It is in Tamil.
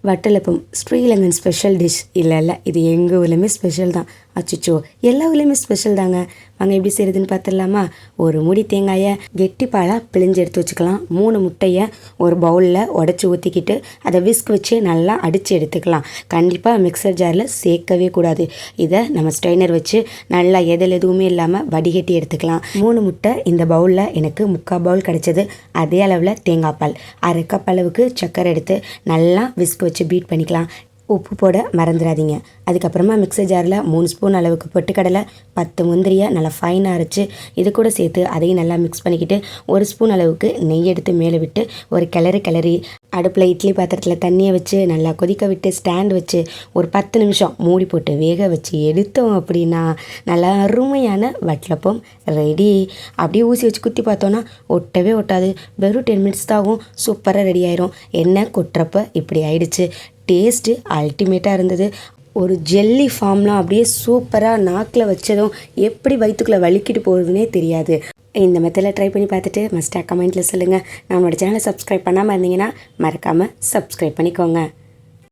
Watalappam Sri Lankan special dish. இல்லை இது எங்கள் ஊர்லேயுமே ஸ்பெஷல் தான். அச்சுச்சோ, எல்லா ஊர்லேயுமே ஸ்பெஷல் தாங்க. வாங்க எப்படி செய்கிறதுன்னு பார்த்துடலாமா? ஒரு மூடி தேங்காயை கெட்டி பாலாக பிழிஞ்சு எடுத்து வச்சுக்கலாம். 3 முட்டையை ஒரு பவுலில் உடச்சி ஊற்றிக்கிட்டு அதை விஸ்க் வச்சு நல்லா அடித்து எடுத்துக்கலாம். கண்டிப்பாக மிக்சர் ஜாரில் சேர்க்கவே கூடாது. இதை நம்ம ஸ்ட்ரைனர் வச்சு நல்லா எதுவுமே இல்லாமல் வடிகட்டி எடுத்துக்கலாம். 3 முட்டை இந்த பவுலில் எனக்கு 3/4 பவுல் கிடச்சிது. அதே அளவில் தேங்காய் பால், 1/2 கப் அளவுக்கு சர்க்கரை எடுத்து நல்லா விஸ்க் வச்சு பீட் பண்ணிக்கலாம். உப்பு போட மறந்துடாதீங்க. அதுக்கப்புறமா மிக்சர் ஜாரில் 3 ஸ்பூன் அளவுக்கு பொட்டுக்கடலை, 10 முந்திரியை நல்லா ஃபைனாக அரைச்சி இது கூட சேர்த்து அதையும் நல்லா மிக்ஸ் பண்ணிக்கிட்டு 1 ஸ்பூன் அளவுக்கு நெய் எடுத்து மேலே விட்டு ஒரு கிளறி அடுப்பில் இட்லி பாத்திரத்தில் தண்ணியை வச்சு நல்லா கொதிக்க விட்டு ஸ்டாண்ட் வச்சு ஒரு 10 நிமிஷம் மூடி போட்டு வேக வச்சு எடுத்தோம் அப்படின்னா நல்லா அருமையான வட்டலப்பம் ரெடி. அப்படியே ஊசி வச்சு குத்தி பார்த்தோன்னா ஒட்டவே ஒட்டாது. வெறும் 10 மினிட்ஸ் தான் ஆகும். சூப்பராக ரெடி ஆயிரும். எண்ணெய் கொட்டுறப்ப இப்படி ஆயிடுச்சு. டேஸ்ட்டு அல்டிமேட்டாக இருந்தது. ஒரு ஜெல்லி ஃபார்ம்லாம் அப்படியே சூப்பராக நாக்கில் வச்சதும் எப்படி வயிற்றுக்குள்ளே வலிக்கிட்டு போகுதுன்னே தெரியாது. இந்த மெத்தடில் ட்ரை பண்ணி பார்த்துட்டு மஸ்ட்டாக கமெண்ட்டில் சொல்லுங்கள். நம்மளோட சேனலை சப்ஸ்கிரைப் பண்ணாமல் இருந்தீங்கன்னா மறக்காமல் சப்ஸ்கிரைப் பண்ணிக்கோங்க.